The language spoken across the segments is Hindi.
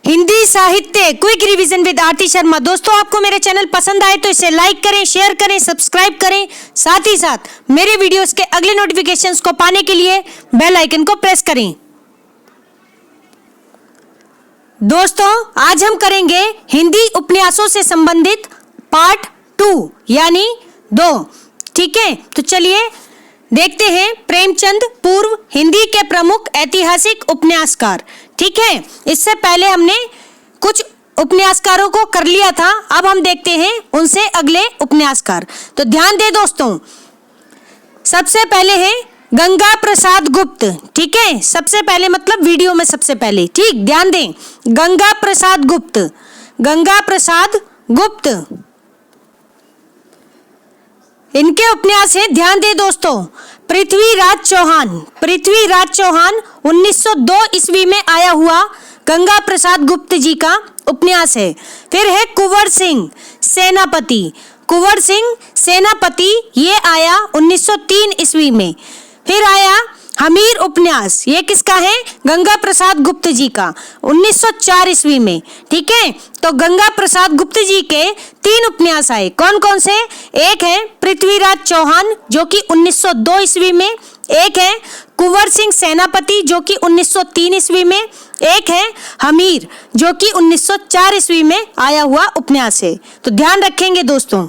हिंदी साहित्य क्विक रिवीजन विद आरती शर्मा। दोस्तों, आपको मेरे चैनल पसंद आए तो इसे लाइक करें, शेयर करें, सब्सक्राइब करें। साथ ही साथ मेरे वीडियोस के अगले नोटिफिकेशंस को पाने के लिए बेल आइकन को प्रेस करें। दोस्तों, आज हम करेंगे हिंदी उपन्यासों से संबंधित पार्ट 2 यानी 2। ठीक है, तो चलिए देखते हैं। प्रेमचंद पूर्व हिंदी के प्रमुख ऐतिहासिक उपन्यासकार। ठीक है, इससे पहले हमने कुछ उपन्यासकारों को कर लिया था, अब हम देखते हैं उनसे अगले उपन्यासकार। तो ध्यान दें दोस्तों, सबसे पहले है गंगा प्रसाद गुप्त। ठीक है, सबसे पहले मतलब वीडियो में सबसे पहले। ठीक, ध्यान दें, गंगा प्रसाद गुप्त। गंगा प्रसाद गुप्त इनके उपन्यास है। ध्यान दें दोस्तों, पृथ्वीराज चौहान। पृथ्वीराज चौहान 1902 ईस्वी में आया हुआ गंगा प्रसाद गुप्त जी का उपन्यास है। फिर है कुंवर सिंह सेनापति। कुंवर सिंह सेनापति ये आया 1903 ईस्वी में। फिर आया हमीर उपन्यास, ये किसका है? गंगा प्रसाद गुप्त जी का, 1904 ईस्वी में। ठीक है, तो गंगा प्रसाद गुप्त जी के 3 उपन्यास आए। कौन कौन से? एक है पृथ्वीराज चौहान जो कि 1902 ईस्वी में, एक है कुंवर सिंह सेनापति जो कि 1903 ईस्वी में, एक है हमीर जो कि 1904 ईस्वी में आया हुआ उपन्यास है। तो ध्यान रखेंगे दोस्तों।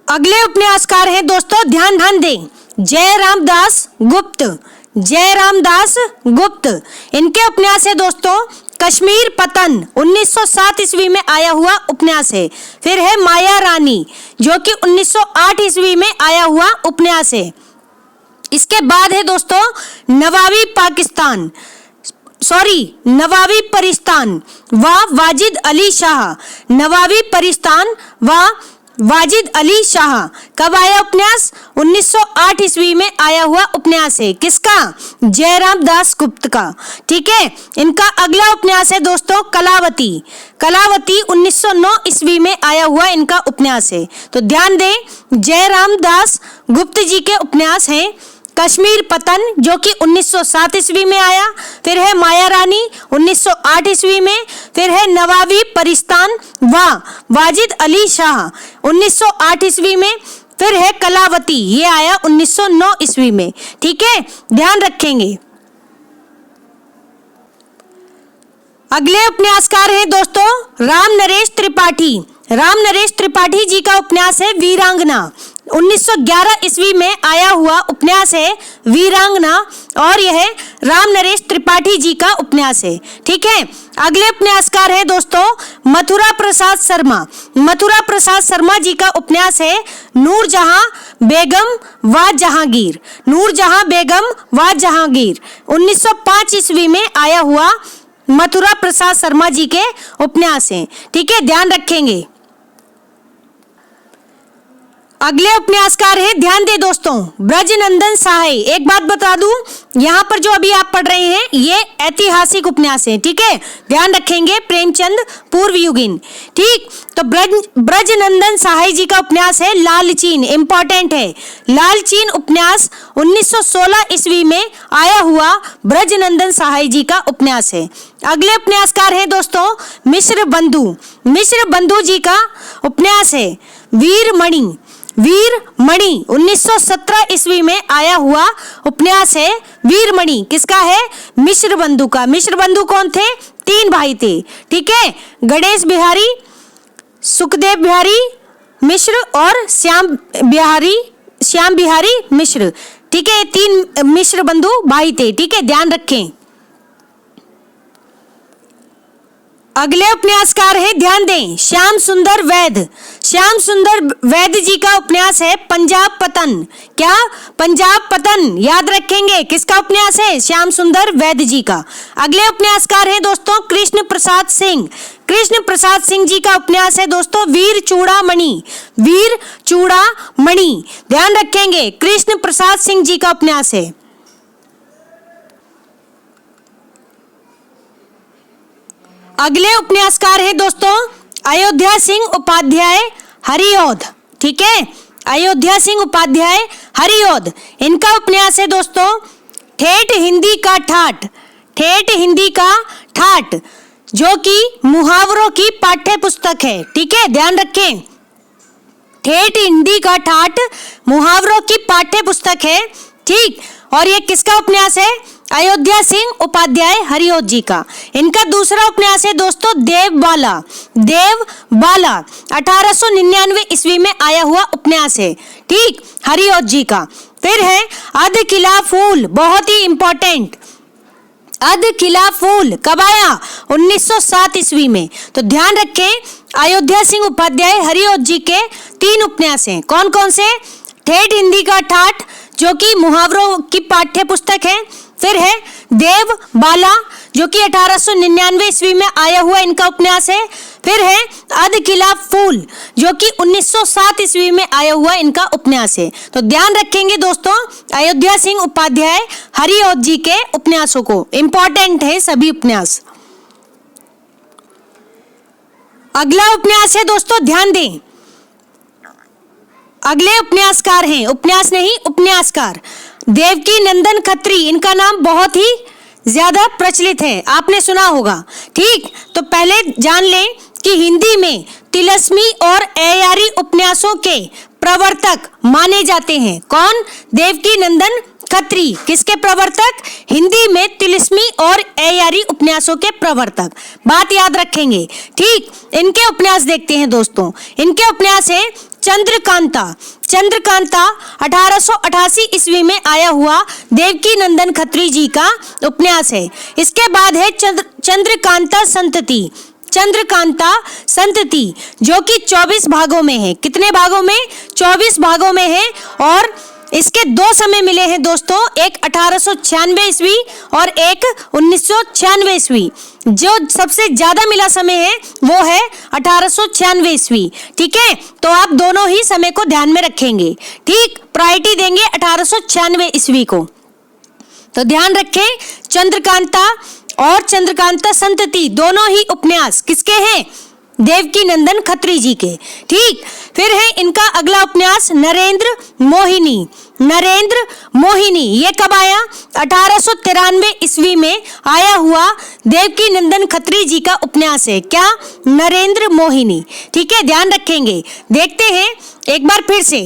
अगले उपन्यासकार हैं दोस्तों, ध्यान दें, जयराम दास गुप्त। जयराम दास गुप्त इनके उपन्यास है दोस्तों कश्मीर पतन, 1907 ईस्वी में आया हुआ उपन्यास है। फिर है माया रानी जो कि 1908 ईस्वी में आया हुआ उपन्यास है। इसके बाद है दोस्तों नवाबी परिस्तान व वाजिद अली शाह। नवाबी परिस्तान व वाजिद अली शाह कब आया उपन्यास? 1908 ईस्वी में आया हुआ उपन्यास है। किसका? जयराम दास गुप्त का। ठीक है, इनका अगला उपन्यास है दोस्तों कलावती। कलावती 1909 ईस्वी में आया हुआ इनका उपन्यास है। तो ध्यान दें, जयराम दास गुप्त जी के उपन्यास हैं कश्मीर पतन जो कि 1907 ईस्वी में आया। फिर है माया रानी 1908 ईस्वी में। फिर है नवाबी परिस्तान व वाजिद अली शाह 1908 ईस्वी में। फिर है कलावती, ये आया 1909 ईस्वी में। ठीक है, ध्यान रखेंगे। अगले उपन्यासकार हैं दोस्तों राम नरेश त्रिपाठी। राम नरेश त्रिपाठी जी का उपन्यास है वीरांगना। 1911 ईस्वी में आया हुआ उपन्यास है वीरांगना और यह राम नरेश त्रिपाठी जी का उपन्यास है। ठीक है, अगले उपन्यासकार है दोस्तों मथुरा प्रसाद शर्मा। मथुरा प्रसाद शर्मा जी का उपन्यास है नूरजहां बेगम व जहांगीर। नूरजहां बेगम व जहांगीर 1905 ईस्वी में आया हुआ मथुरा प्रसाद शर्मा जी के उपन्यास हैं। ठीक है, ध्यान रखेंगे। अगले उपन्यासकार है, ध्यान दे दोस्तों, ब्रजनंदन सहाय। एक बात बता दूं, यहाँ पर जो अभी आप पढ़ रहे हैं ये ऐतिहासिक उपन्यास है। ठीक है, ध्यान रखेंगे, प्रेमचंद पूर्व युगीन। ठीक, तो ब्रजनंदन सहाय जी का उपन्यास है लालचीन। इंपॉर्टेंट है, लालचीन उपन्यास 1916 ईस्वी में आया हुआ ब्रजनंदन सहाय जी का उपन्यास है। अगले उपन्यासकार है दोस्तों मिश्र बंधु। मिश्र बंधु जी का उपन्यास है वीरमणि। वीरमणि 1917 ईस्वी में आया हुआ उपन्यास है वीरमणि। किसका है? मिश्र बंधु का। मिश्र बंधु कौन थे? 3 भाई थे। ठीक है, गणेश बिहारी, सुखदेव बिहारी मिश्र और श्याम बिहारी मिश्र। ठीक है, 3 मिश्र बंधु भाई थे। ठीक है, ध्यान रखें। अगले उपन्यासकार है, ध्यान दें, श्याम सुंदर वैद। श्याम सुंदर वैद जी का उपन्यास है पंजाब पतन। क्या? पंजाब पतन। याद रखेंगे, किसका उपन्यास है? श्याम सुंदर वैद जी का। अगले उपन्यासकार है दोस्तों कृष्ण प्रसाद सिंह। कृष्ण प्रसाद सिंह जी का उपन्यास है दोस्तों वीर चूड़ामणि। वीर चूड़ामणि, ध्यान रखेंगे, कृष्ण प्रसाद सिंह जी का उपन्यास है। अगले उपन्यासकार है दोस्तों अयोध्या सिंह उपाध्याय हरिऔध। ठीक है, अयोध्या सिंह उपाध्याय हरिऔध इनका उपन्यास है दोस्तों ठेठ हिंदी का ठाठ। ठेठ हिंदी का ठाठ, जो कि मुहावरों की पाठ्य पुस्तक है। ठीक है, ध्यान रखें, ठेठ हिंदी का ठाठ मुहावरों की पाठ्य पुस्तक है। ठीक, और ये किसका उपन्यास है? अयोध्या सिंह उपाध्याय हरिऔध जी का। इनका दूसरा उपन्यास है दोस्तों देवबाला। देवबाला 1899 ईस्वी में आया हुआ उपन्यास है। ठीक, हरिऔध जी का। फिर है अध किला फूल, बहुत ही इंपॉर्टेंट। अध किला फूल कब आया? 1907 ईस्वी में। तो ध्यान रखें, अयोध्या सिंह उपाध्याय हरिऔध जी के 3 उपन्यास हैं। कौन कौन से? ठेठ हिंदी का ठाठ, जो कि मुहावरों की पाठ्य पुस्तक है। फिर है देवबाला, जो कि 1899 ईस्वी में आया हुआ इनका उपन्यास है। फिर है अध किला फूल, जो कि 1907 ईस्वी में आया हुआ इनका उपन्यास है। तो ध्यान रखेंगे दोस्तों अयोध्या सिंह उपाध्याय हरिऔध जी के उपन्यासों को, इंपॉर्टेंट है सभी उपन्यास। अगला उपन्यास है दोस्तों, ध्यान दें, अगले उपन्यासकार हैं, उपन्यास नहीं उपन्यासकार, देवकी नंदन खत्री। इनका नाम बहुत ही ज्यादा प्रचलित है, आपने सुना होगा। ठीक, तो पहले जान लें कि हिंदी में तिलस्मी और ऐयारी उपन्यासों के प्रवर्तक माने जाते हैं। कौन? देवकी नंदन खत्री। किसके प्रवर्तक? हिंदी में तिलिस्मी और ऐयारी उपन्यासों के प्रवर्तक। बात याद रखेंगे। ठीक, इनके उपन्यास देखते हैं दोस्तों। इनके उपन्यास है चंद्रकांता। चंद्रकांता 1888 ईस्वी में आया हुआ देवकी नंदन खत्री जी का उपन्यास है। इसके बाद है चंद्रकांता संतति। चंद्रकांता संतति, जो कि 24 भागों में है। कितने भागों में? 24 भागों में है। और इसके 2 समय मिले हैं दोस्तों, एक 1896 ईस्वी और एक 1996 ईस्वी। जो सबसे ज्यादा मिला समय है वो है 1896 ईस्वी। ठीक है, तो आप दोनों ही समय को ध्यान में रखेंगे। ठीक, प्रायोरिटी देंगे 1896 ईस्वी को। तो ध्यान रखें, चंद्रकांता और चंद्रकांता संतति दोनों ही उपन्यास किसके हैं? देवकी नंदन खत्री जी के। ठीक, फिर है इनका अगला उपन्यास नरेंद्र मोहिनी। नरेंद्र मोहिनी ये कब आया? 1893 ईस्वी में आया हुआ देवकी नंदन खत्री जी का उपन्यास है। क्या? नरेंद्र मोहिनी। ठीक है, ध्यान रखेंगे। देखते हैं एक बार फिर से,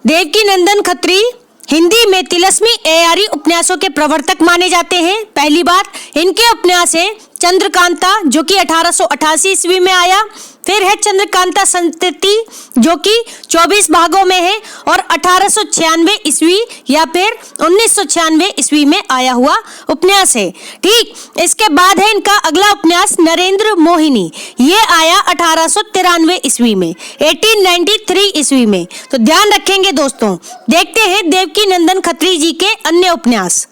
देवकी नंदन खत्री हिंदी में तिलस्मी ऐयारी उपन्यासों के प्रवर्तक माने जाते हैं। पहली बात, इनके उपन्यास है चंद्रकांता, जो कि 1888 ईस्वी में आया। फिर है चंद्रकांता संतति, जो कि 24 भागों में है और 1896 ईस्वी या फिर 1996 ईस्वी में आया हुआ उपन्यास है। ठीक, इसके बाद है इनका अगला उपन्यास नरेंद्र मोहिनी। ये आया 1893 ईस्वी में, 1893 ईस्वी में। तो ध्यान रखेंगे दोस्तों। देखते हैं देवकी नंदन खत्री जी के अन्य उपन्यास।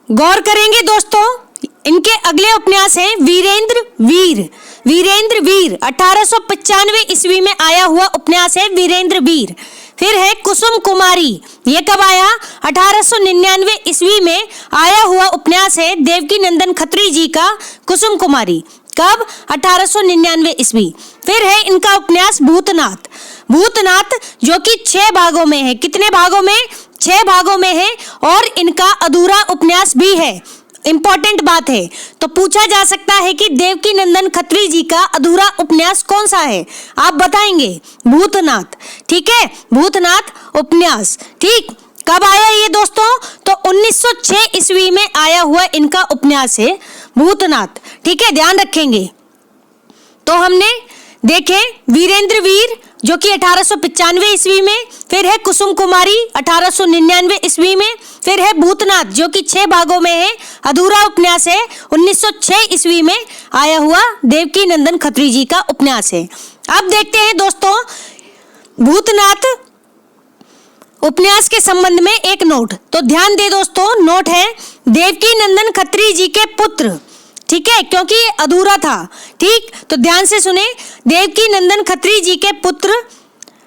गौर करेंगे दोस्तों, इनके अगले उपन्यास हैं वीरेंद्र वीर। वीरेंद्र वीर 1895 ईस्वी में आया हुआ उपन्यास है वीरेंद्र वीर। फिर है कुसुम कुमारी। ये कब आया? 1899 ईस्वी में आया हुआ उपन्यास है देवकी नंदन खत्री जी का कुसुम कुमारी। कब? 1899 ईस्वी। फिर है इनका उपन्यास भूतनाथ। भूतनाथ जो कि 6 भागों में है। कितने भागों में? 6 भागों में है और इनका अधूरा उपन्यास भी है। इंपॉर्टेंट बात है, तो पूछा जा सकता है कि देवकी नंदन खत्री जी का अधूरा उपन्यास कौन सा है? आप बताएंगे। भूतनाथ। ठीक है, भूतनाथ उपन्यास। ठीक, कब आया ये दोस्तों? तो 1906 ईस्वी में आया हुआ इनका उपन्यास है भूतनाथ। ठीक है, ध्यान रखेंगे। तो हमने देखे वीरेंद्र वीर जो कि 1895 ईस्वी में, फिर है कुसुम कुमारी 1899 ईस्वी में, फिर है भूतनाथ जो कि 6 भागों में है, अधूरा उपन्यास है, 1906 ईस्वी में आया हुआ देवकी नंदन खत्री जी का उपन्यास है। अब देखते हैं दोस्तों भूतनाथ उपन्यास के संबंध में एक नोट। तो ध्यान दे दोस्तों, नोट है देवकी नंदन खत्री जी के पुत्र। ठीक है, क्योंकि ये अधूरा था। ठीक, तो ध्यान से सुने। देवकी नंदन खत्री जी के पुत्र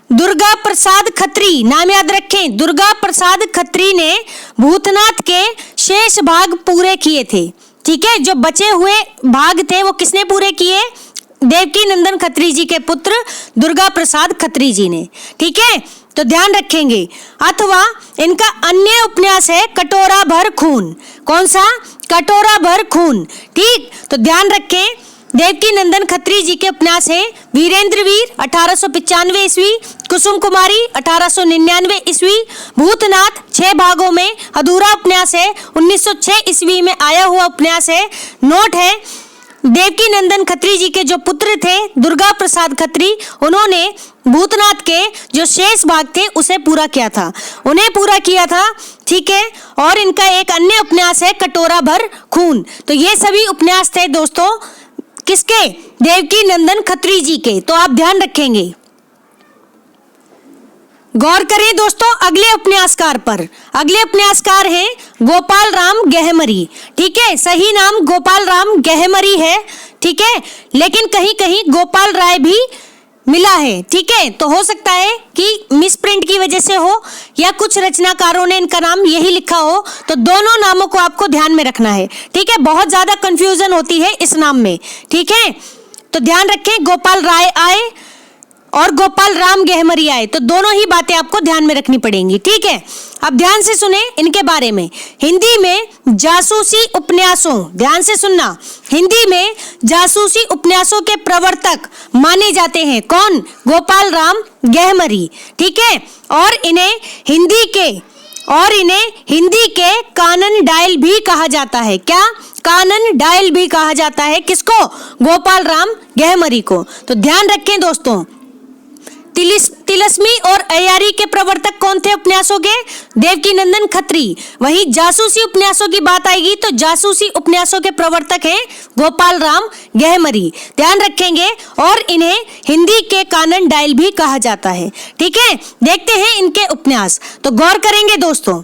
दुर्गा प्रसाद खत्री, नाम याद रखें, दुर्गा प्रसाद खत्री ने भूतनाथ के शेष भाग पूरे किए थे। ठीक है, जो बचे हुए भाग थे वो किसने पूरे किए? देवकी नंदन खत्री जी के पुत्र दुर्गा प्रसाद खत्री जी ने। ठीक है, तो ध्यान रखेंगे। अथवा इनका अन्य उपन्यास है कटोरा भर खून। कौन सा? कटोरा भर खून। ठीक, तो ध्यान रखें। देवकी नंदन खत्री जी के उपन्यास है वीरेंद्र वीर 1895 ईस्वी, कुसुम कुमारी 1899 ईस्वी, भूतनाथ 6 भागों में अधूरा उपन्यास है 1906 ईस्वी में आया हुआ उपन्यास है। नोट है, देवकी नंदन खत्री जी के जो पुत्र थे दुर्गा प्रसाद खत्री, उन्होंने भूतनाथ के जो शेष भाग थे उसे पूरा किया था, उन्हें पूरा किया था। ठीक है, और इनका एक अन्य उपन्यास है कटोरा भर खून। तो ये सभी उपन्यास थे दोस्तों किसके? देवकी नंदन खत्री जी के। तो आप ध्यान रखेंगे। गौर करें दोस्तों अगले उपन्यासकार पर। अगले उपन्यासकार हैं गोपाल राम गहमरी। ठीक है, सही नाम गोपाल राम गहमरी है। ठीक है, लेकिन कहीं कहीं गोपाल राय भी मिला है। ठीक है, तो हो सकता है कि मिसप्रिंट की वजह से हो या कुछ रचनाकारों ने इनका नाम यही लिखा हो। तो दोनों नामों को आपको ध्यान में रखना है। ठीक है, बहुत ज्यादा कंफ्यूजन होती है इस नाम में। ठीक है, तो ध्यान रखें, गोपाल राय आए और गोपाल राम गहमरी आए, तो दोनों ही बातें आपको ध्यान में रखनी पड़ेंगी। ठीक है, अब ध्यान से सुने इनके बारे में। हिंदी में जासूसी उपन्यासों, ध्यान से सुनना, हिंदी में जासूसी उपन्यासों के प्रवर्तक माने जाते हैं। कौन? गोपाल राम गहमरी। ठीक है, और इन्हें हिंदी के कानन डायल भी कहा जाता है। क्या? कानन डायल भी कहा जाता है। किसको? गोपाल राम गहमरी को। तो ध्यान रखें दोस्तों, तिलस्मी और अयारी के प्रवर्तक कौन थे उपन्यासों के? देवकी नंदन खत्री। वहीं जासूसी उपन्यासों की बात आएगी तो जासूसी उपन्यासों के प्रवर्तक हैं गोपाल राम गहमरी। ध्यान रखेंगे, और इन्हें हिंदी के कानन डायल भी कहा जाता है। ठीक है, देखते हैं इनके उपन्यास। तो गौर करेंगे दोस्तों,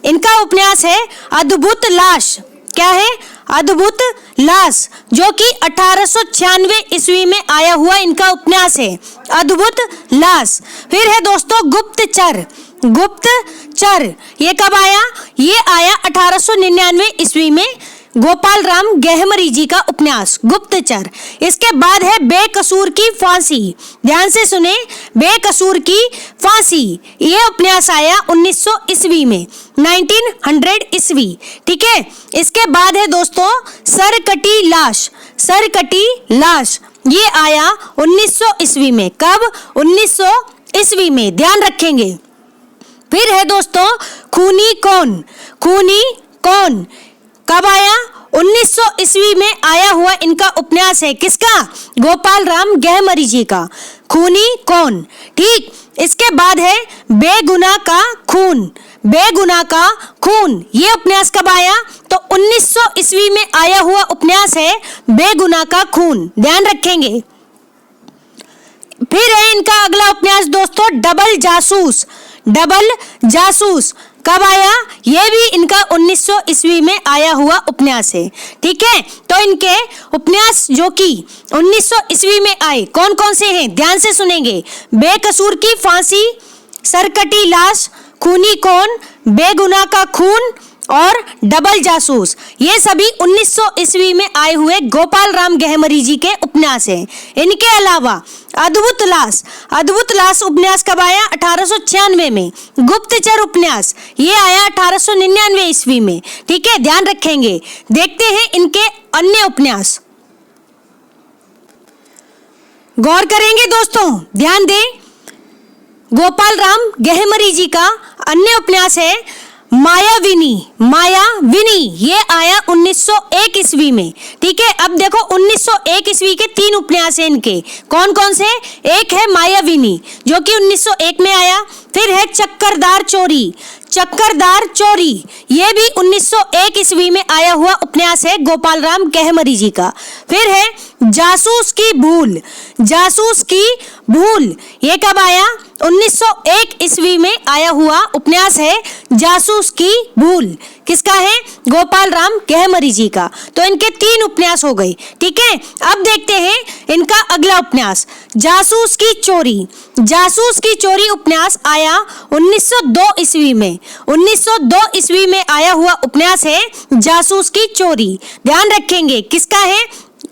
इनका उपन्यास है अद्भुत लाश। क्या है? अद्भुत लाश, जो कि 1896 ईस्वी में आया हुआ इनका उपन्यास है अद्भुत लाश। फिर है दोस्तों गुप्तचर। गुप्तचर ये कब आया? ये आया 1899 ईस्वी में, गोपाल राम गहमरी जी का उपन्यास गुप्तचर। इसके बाद है बेकसूर की फांसी। ध्यान से सुने, बेकसूर की फांसी, ये उपन्यास आया 1900 ईस्वी में, 1900 ईस्वी। ठीक है, इसके बाद है दोस्तों सरकटी लाश। सरकटी लाश ये आया 1900 ईस्वी में। कब? 1900 ईस्वी में, ध्यान रखेंगे। फिर है दोस्तों खूनी कौन। खूनी कौन कब आया? 1900 ईस्वी में आया हुआ इनका उपन्यास है। किसका? गोपाल राम गहमरी जी का, खूनी कौन। ठीक, इसके बाद है बेगुनाह का खून। बेगुनाह का खून ये उपन्यास कब आया? तो 1900 ईस्वी में आया हुआ उपन्यास है बेगुनाह का खून। ध्यान रखेंगे। फिर है इनका अगला उपन्यास दोस्तों डबल जासूस। डबल जासूस कब आया? यह भी इनका 1900 ईस्वी में आया हुआ उपन्यास है। ठीक है, तो इनके उपन्यास जो कि 1900 ईस्वी में आए कौन कौन से हैं? ध्यान से सुनेंगे। बेकसूर की फांसी, सरकटी लाश, खूनी कौन, बेगुनाह का खून और डबल जासूस। ये सभी 1900 ईस्वी में आए हुए गोपाल राम गहमरी जी के उपन्यास हैं। इनके अलावा अद्भुत लाश। अद्भुत लाश उपन्यास कब आया? 1896 में। गुप्तचर उपन्यास ये आया 1899 ईस्वी में। ठीक है, ध्यान रखेंगे। देखते हैं इनके अन्य उपन्यास। गौर करेंगे दोस्तों, ध्यान दें। गोपाल राम गहमरी जी का अन्य उपन्यास है मायाविनी। मायाविनी ये आया 1901 ईस्वी में। ठीक है, अब देखो 1901 ईस्वी के 3 उपन्यास हैं इनके। कौन कौन से? एक है मायाविनी जो कि 1901 में आया। फिर है चक्करदार चोरी। चक्करदार चोरी ये भी 1901 ईस्वी में आया हुआ उपन्यास है गोपाल राम गहमरी जी का। फिर है जासूस की भूल। जासूस की भूल ये कब आया? 1901 ईस्वी में आया हुआ उपन्यास है जासूस की भूल। किसका है? गोपाल राम गहमरी जी का। तो इनके 3 उपन्यास हो गए। ठीक है, अब देखते हैं इनका अगला उपन्यास जासूस की चोरी। जासूस की चोरी उपन्यास आया 1902 ईस्वी में। 1902 ईस्वी में आया हुआ उपन्यास है जासूस की चोरी। ध्यान रखेंगे, किसका है?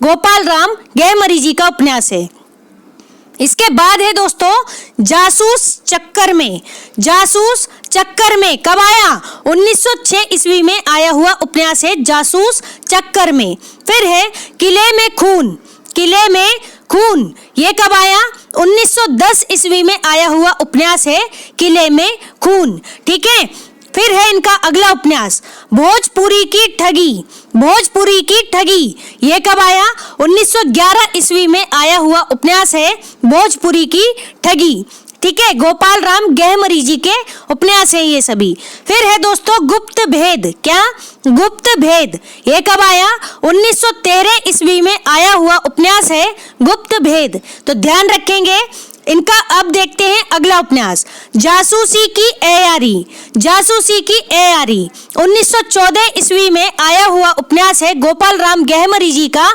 गोपाल राम गहमरी जी का उपन्यास है। इसके बाद है दोस्तों जासूस चक्कर में। जासूस चक्कर में कब आया? 1906 ईस्वी में आया हुआ उपन्यास है जासूस चक्कर में। फिर है किले में खून। किले में खून, ये कब आया? 1910 ईस्वी में आया हुआ उपन्यास है किले में खून। ठीक है, फिर है इनका अगला उपन्यास भोजपुरी की ठगी। भोजपुरी की ठगी, ये कब आया? 1911 ईस्वी में आया हुआ उपन्यास है भोजपुरी की ठगी। ठीक है, गोपाल राम गहमरी जी के उपन्यास है ये सभी। फिर है दोस्तों गुप्त भेद। क्या? गुप्त भेद, ये कब आया? 1913 ईस्वी में आया हुआ उपन्यास है गुप्त भेद। तो ध्यान रखेंगे इनका। अब देखते हैं अगला उपन्यास जासूसी की एयारी। जासूसी की एयारी 1914 ईस्वी में आया हुआ उपन्यास है गोपाल राम गहमरी जी का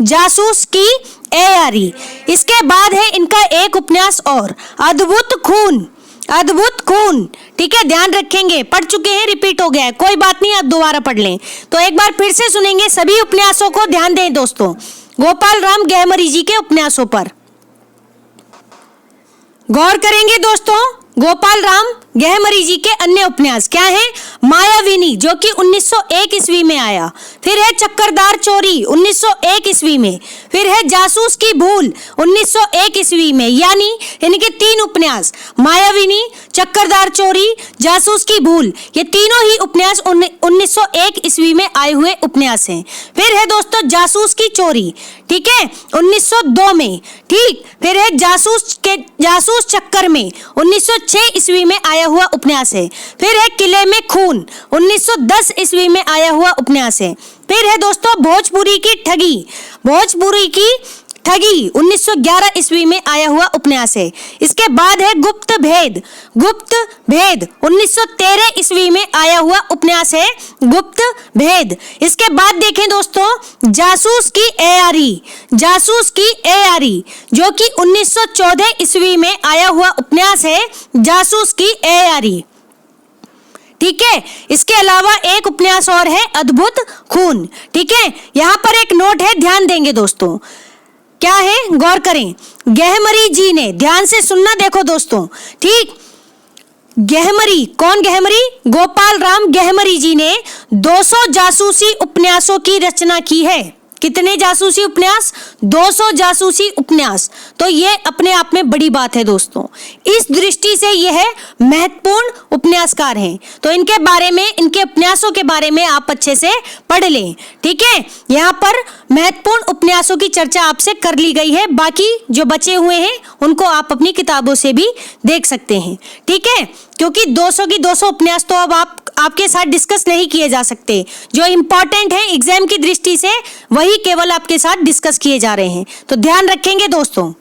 जासूस की एयारी। इसके बाद है इनका एक उपन्यास और अद्भुत खून। अद्भुत खून, ठीक है, ध्यान रखेंगे, पढ़ चुके हैं, रिपीट हो गया है, कोई बात नहीं, आप दोबारा पढ़ लें। तो एक बार फिर से सुनेंगे सभी उपन्यासों को, ध्यान दें दोस्तों, गोपाल राम गहमरी जी के उपन्यासों पर गौर करेंगे दोस्तों। गोपाल राम गहमरी जी के अन्य उपन्यास क्या है? मायाविनी, जो कि 1901 ईस्वी में आया। फिर है चक्करदार चोरी 1901 ईस्वी में। फिर है जासूस की भूल 1901 ईस्वी में। यानी इनके तीन उपन्यास मायाविनी, चक्करदार चोरी, जासूस की भूल, ये तीनों ही उपन्यास 1901 ईस्वी में आए हुए उपन्यास हैं। फिर है दोस्तों जासूस की चोरी, ठीक है, 1902 में। ठीक, फिर है जासूस चक्कर में 1906 ईस्वी में आया हुआ उपन्यास है। फिर है किले में खून 1910 ईस्वी में आया हुआ उपन्यास है। फिर है दोस्तों भोजपुरी की ठगी। भोजपुरी की ठगी 1911 ईस्वी में आया हुआ उपन्यास है। इसके बाद है गुप्त भेद। गुप्त भेद 1913 ईस्वी में आया हुआ उपन्यास है गुप्त भेद। इसके बाद देखें दोस्तों जासूस की एयारी। जासूस की एयारी, जो कि 1914 ईस्वी में आया हुआ उपन्यास है जासूस की एयारी। ठीक है, इसके अलावा एक उपन्यास और है अद्भुत खून। ठीक है, यहाँ पर एक नोट है, ध्यान देंगे दोस्तों, क्या है गौर करें। गहमरी जी ने, ध्यान से सुनना, देखो दोस्तों, ठीक, गहमरी, कौन गहमरी? गोपाल राम गहमरी जी ने 200 जासूसी उपन्यासों की रचना की है। कितने जासूसी उपन्यास? 200 जासूसी उपन्यास। तो ये अपने आप में बड़ी बात है दोस्तों। इस दृष्टि से यह महत्वपूर्ण उपन्यासकार हैं। तो इनके बारे में, इनके उपन्यासों के बारे में आप अच्छे से पढ़ लें। ठीक है, यहाँ पर महत्वपूर्ण उपन्यासों की चर्चा आपसे कर ली गई है। बाकी जो बचे हुए हैं उनको आप अपनी किताबों से भी देख सकते हैं। ठीक है, क्योंकि 200 की 200 उपन्यास तो अब आपके साथ डिस्कस नहीं किए जा सकते। जो इम्पोर्टेंट है एग्जाम की दृष्टि से वही केवल आपके साथ डिस्कस किए जा रहे हैं। तो ध्यान रखेंगे दोस्तों।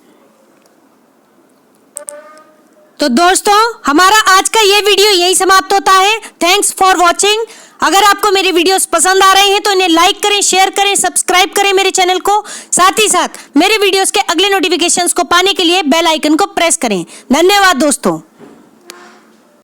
तो दोस्तों हमारा आज का ये वीडियो यही समाप्त होता है। Thanks for watching. अगर आपको मेरे वीडियोस पसंद आ रहे हैं तो इन्हें लाइक करें, शेयर करें, सब्सक्राइब करें मेरे चैनल को। साथ ही साथ मेरे वीडियोस के अगले नोटिफिकेशंस को पाने के लिए बेल आइकन को प्रेस करें। धन्यवाद दोस्तों।